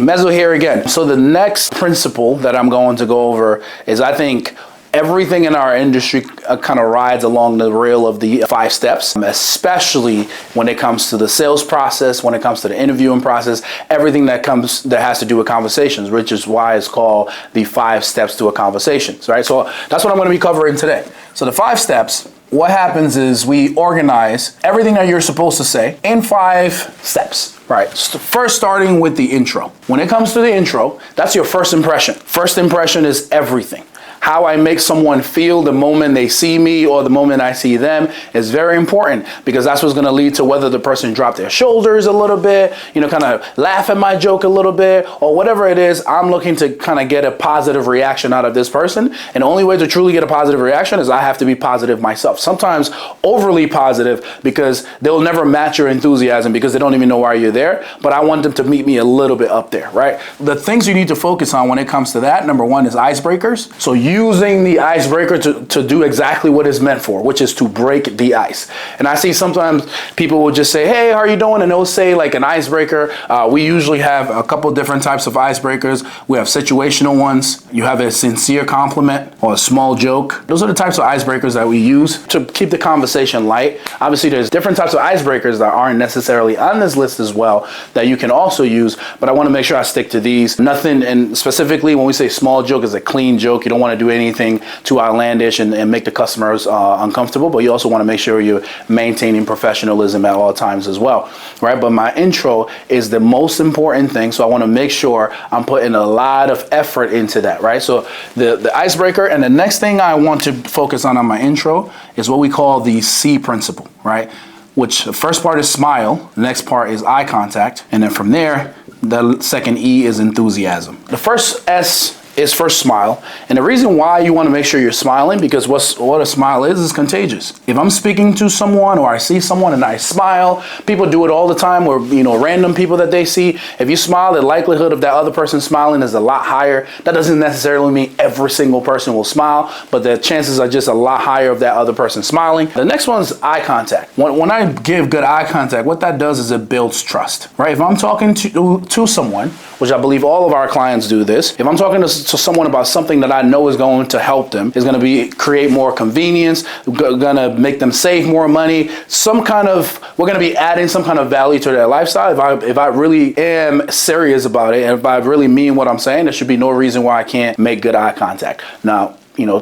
Mezzo here again. So the next principle that I'm going to go over is, I think, everything in our industry kind of rides along the rail of the 5 steps, especially when it comes to the sales process, when it comes to the interviewing process, everything that has to do with conversations, which is why it's called the 5 steps to a conversation, right? So that's what I'm going to be covering today. So the 5 steps, what happens is we organize everything that you're supposed to say in 5 steps. Right. So first, starting with the intro. When it comes to the intro, that's your first impression. First impression is everything. How I make someone feel the moment they see me or the moment I see them is very important, because that's what's going to lead to whether the person dropped their shoulders a little bit, kind of laugh at my joke a little bit, or whatever it is. I'm looking to kind of get a positive reaction out of this person. And the only way to truly get a positive reaction is I have to be positive myself. Sometimes overly positive, because they'll never match your enthusiasm because they don't even know why you're there. But I want them to meet me a little bit up there, right? The things you need to focus on when it comes to that, number 1 is icebreakers. So using the icebreaker to do exactly what it's meant for, which is to break the ice. And I see sometimes people will just say, hey, how are you doing? And they'll say like an icebreaker. We usually have a couple different types of icebreakers. We have situational ones. You have a sincere compliment or a small joke. Those are the types of icebreakers that we use to keep the conversation light. Obviously, there's different types of icebreakers that aren't necessarily on this list as well that you can also use, but I want to make sure I stick to these. Nothing, and specifically when we say small joke, is a clean joke. You don't want to do anything too outlandish and make the customers uncomfortable, but you also want to make sure you're maintaining professionalism at all times as well, right? But my intro is the most important thing, so I want to make sure I'm putting a lot of effort into that, right? So the icebreaker, and the next thing I want to focus on my intro is what we call the C principle, right? Which the first part is smile, the next part is eye contact, and then from there, the second E is enthusiasm. The first S is for smile. And the reason why you want to make sure you're smiling, because what a smile is contagious. If I'm speaking to someone or I see someone and I smile, people do it all the time, or random people that they see. If you smile, the likelihood of that other person smiling is a lot higher. That doesn't necessarily mean every single person will smile, but the chances are just a lot higher of that other person smiling. The next one's eye contact. When I give good eye contact, what that does is it builds trust, right? If I'm talking to someone, which I believe all of our clients do this, if I'm talking to someone about something that I know is going to help them, is going to create more convenience, going to make them save more money, we're going to be adding some kind of value to their lifestyle. If I really am serious about it, and if I really mean what I'm saying, there should be no reason why I can't make good eye contact. Now,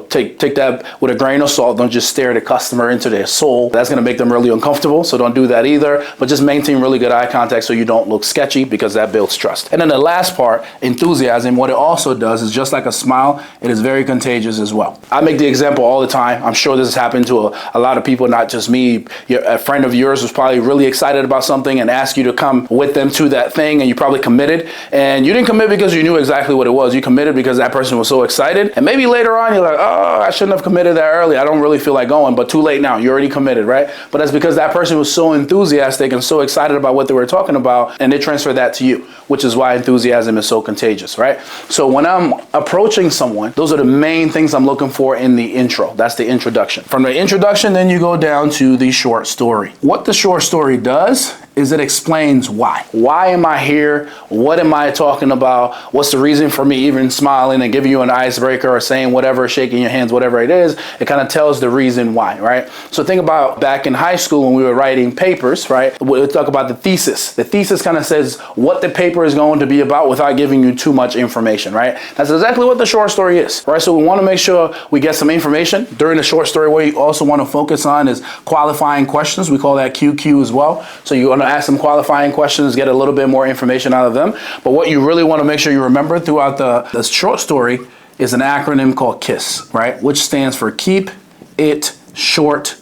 take that with a grain of salt. Don't just stare the customer into their soul. That's going to make them really uncomfortable, so don't do that either. But just maintain really good eye contact so you don't look sketchy, because that builds trust. And then the last part, enthusiasm, what it also does is, just like a smile, it is very contagious as well. I make the example all the time. I'm sure this has happened to a lot of people, not just me. A friend of yours was probably really excited about something and asked you to come with them to that thing, and you probably committed. And you didn't commit because you knew exactly what it was. You committed because that person was so excited. And maybe later on, you're like, oh, I shouldn't have committed that early. I don't really feel like going, but too late now. You already committed, right? But that's because that person was so enthusiastic and so excited about what they were talking about, and they transferred that to you, which is why enthusiasm is so contagious, right? So when I'm approaching someone, those are the main things I'm looking for in the intro. That's the introduction. From the introduction, then you go down to the short story. What the short story does is it explains why. Why am I here? What am I talking about? What's the reason for me even smiling and giving you an icebreaker or saying whatever, shaking your hands, whatever it is? It kind of tells the reason why, right? So think about back in high school when we were writing papers, right? We'll talk about the thesis. The thesis kind of says what the paper is going to be about without giving you too much information, right? That's exactly what the short story is, right? So we want to make sure we get some information. During the short story, what you also want to focus on is qualifying questions. We call that QQ as well. So you want to ask some qualifying questions, get a little bit more information out of them. But what you really want to make sure you remember throughout the short story is an acronym called KISS, right? Which stands for Keep It Short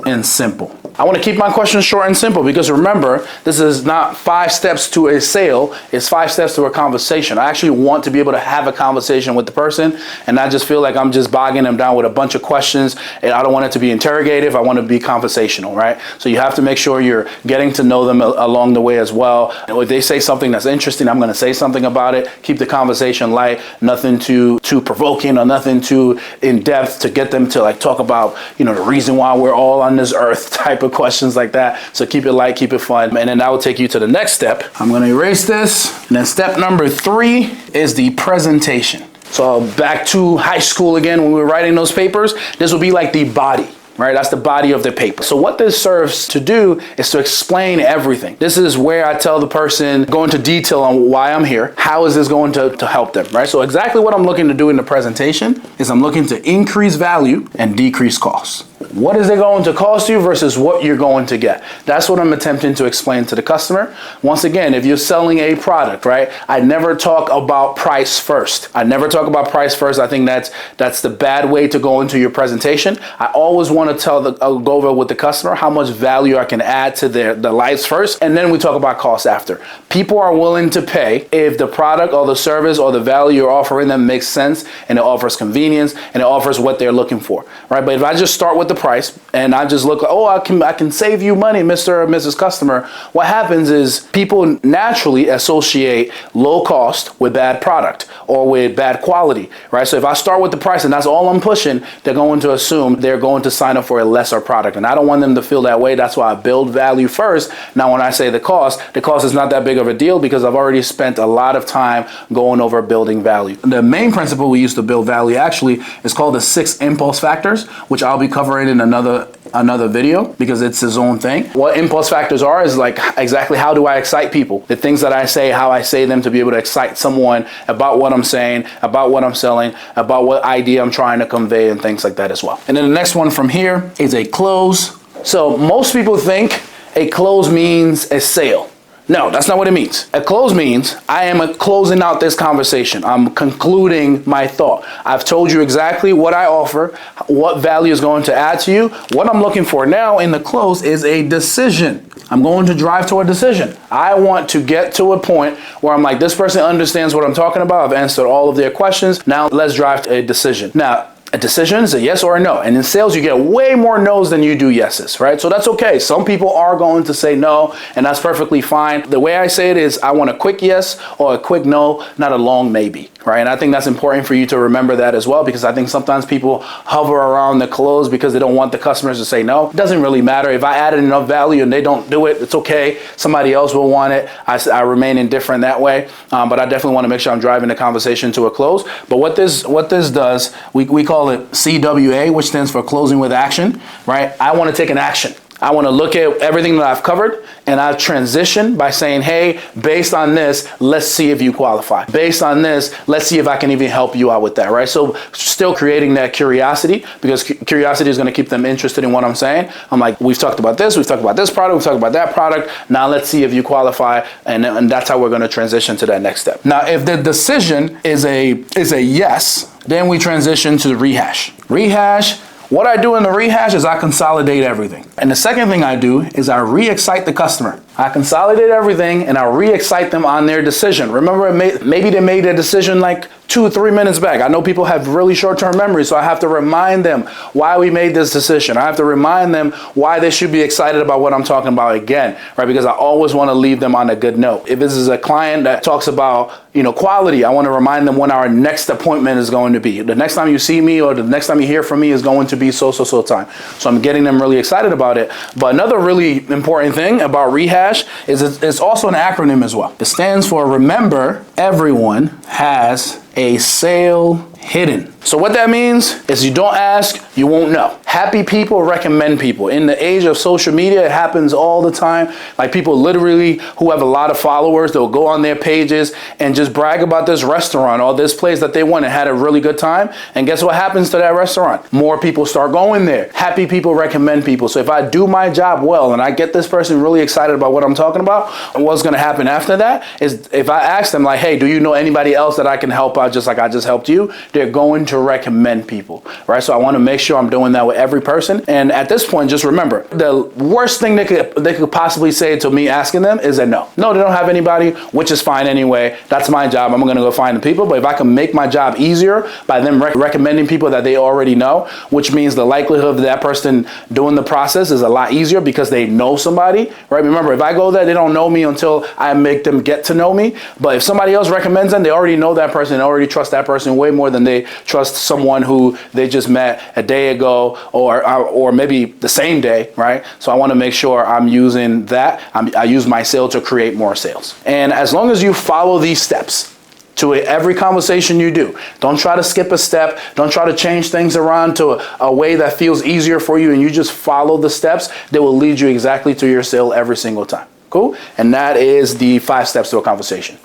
and Simple. I want to keep my questions short and simple, because remember, this is not 5 steps to a sale, it's 5 steps to a conversation. I actually want to be able to have a conversation with the person and not just feel like I'm just bogging them down with a bunch of questions, and I don't want it to be interrogative, I want to be conversational, right? So you have to make sure you're getting to know them along the way as well. And if they say something that's interesting, I'm going to say something about it. Keep the conversation light, nothing too provoking or nothing too in depth to get them to like talk about, the reason why we're all on this earth type of of questions like that. So keep it light, keep it fun. And then that will take you to the next step. I'm going to erase this. And then step number 3 is the presentation. So back to high school again, when we were writing those papers, this will be like the body. Right? That's the body of the paper. So what this serves to do is to explain everything. This is where I tell the person, go into detail on why I'm here. How is this going to help them, right? So exactly what I'm looking to do in the presentation is I'm looking to increase value and decrease costs. What is it going to cost you versus what you're going to get? That's what I'm attempting to explain to the customer. Once again, if you're selling a product, right? I never talk about price first. I never talk about price first. I think that's the bad way to go into your presentation. I always want to go over with the customer how much value I can add to their lives first, and then we talk about costs after. People are willing to pay if the product or the service or the value you're offering them makes sense and it offers convenience and it offers what they're looking for, right? But if I just start with the price and I just look like, oh, I can save you money, Mr. or Mrs. Customer, what happens is people naturally associate low cost with bad product or with bad quality, right? So if I start with the price and that's all I'm pushing, they're going to assume they're going to sign up for a lesser product. And I don't want them to feel that way. That's why I build value first. Now, when I say the cost is not that big of a deal because I've already spent a lot of time going over building value. The main principle we use to build value actually is called the 6 impulse factors, which I'll be covering in another video because it's his own thing. What impulse factors are is like exactly how do I excite people? The things that I say, how I say them to be able to excite someone about what I'm saying, about what I'm selling, about what idea I'm trying to convey and things like that as well. And then the next one from here is a close. So most people think a close means a sale. No, that's not what it means. A close means I am closing out this conversation. I'm concluding my thought. I've told you exactly what I offer, what value is going to add to you. What I'm looking for now in the close is a decision. I'm going to drive to a decision. I want to get to a point where I'm like, this person understands what I'm talking about. I've answered all of their questions. Now let's drive to a decision. Now, a decision is a yes or a no. And in sales, you get way more no's than you do yeses, right? So that's okay. Some people are going to say no, and that's perfectly fine. The way I say it is I want a quick yes or a quick no, not a long maybe, right? And I think that's important for you to remember that as well, because I think sometimes people hover around the close because they don't want the customers to say no. It doesn't really matter. If I added enough value and they don't do it, it's okay. Somebody else will want it. I remain indifferent that way. But I definitely want to make sure I'm driving the conversation to a close. But what this does, we call it CWA, which stands for closing with action, right? I want to take an action. I want to look at everything that I've covered and I've transitioned by saying, hey, based on this, let's see if you qualify. Based on this, let's see if I can even help you out with that, right? So still creating that curiosity, because curiosity is going to keep them interested in what I'm saying. I'm like, we've talked about this product, we've talked about that product. Now let's see if you qualify. And that's how we're going to transition to that next step. Now, if the decision is a yes, then we transition to the rehash. What I do in the rehash is I consolidate everything. And the second thing I do is I re-excite the customer. I consolidate everything and I re-excite them on their decision. Remember, maybe they made a decision like 2 or 3 minutes back. I know people have really short-term memory, so I have to remind them why we made this decision. I have to remind them why they should be excited about what I'm talking about again, right? Because I always want to leave them on a good note. If this is a client that talks about, quality, I want to remind them when our next appointment is going to be. The next time you see me or the next time you hear from me is going to be so time. So I'm getting them really excited about it. But another really important thing about rehash is it's also an acronym as well. It stands for remember, everyone has a sale hidden. So what that means is you don't ask, you won't know. Happy people recommend people. In the age of social media, it happens all the time. Like people literally who have a lot of followers, they'll go on their pages and just brag about this restaurant or this place that they went and had a really good time. And guess what happens to that restaurant? More people start going there. Happy people recommend people. So if I do my job well and I get this person really excited about what I'm talking about, what's going to happen after that is if I ask them like, hey, do you know anybody else that I can help out just like I just helped you? They're going to recommend people, right? So I want to make sure I'm doing that with every person. And at this point, just remember, the worst thing they could possibly say to me asking them is that no, they don't have anybody, which is fine anyway. That's my job. I'm going to go find the people. But if I can make my job easier by them recommending people that they already know, which means the likelihood of that person doing the process is a lot easier because they know somebody, right? Remember, if I go there, they don't know me until I make them get to know me. But if somebody else recommends them, they already know that person, they already trust that person way more than than they trust someone who they just met a day ago or maybe the same day, right? So I want to make sure I'm using that. I use my sale to create more sales. And as long as you follow these steps to every conversation you do, don't try to skip a step. Don't try to change things around to a way that feels easier for you, and you just follow the steps that will lead you exactly to your sale every single time. Cool? And that is the 5 steps to a conversation.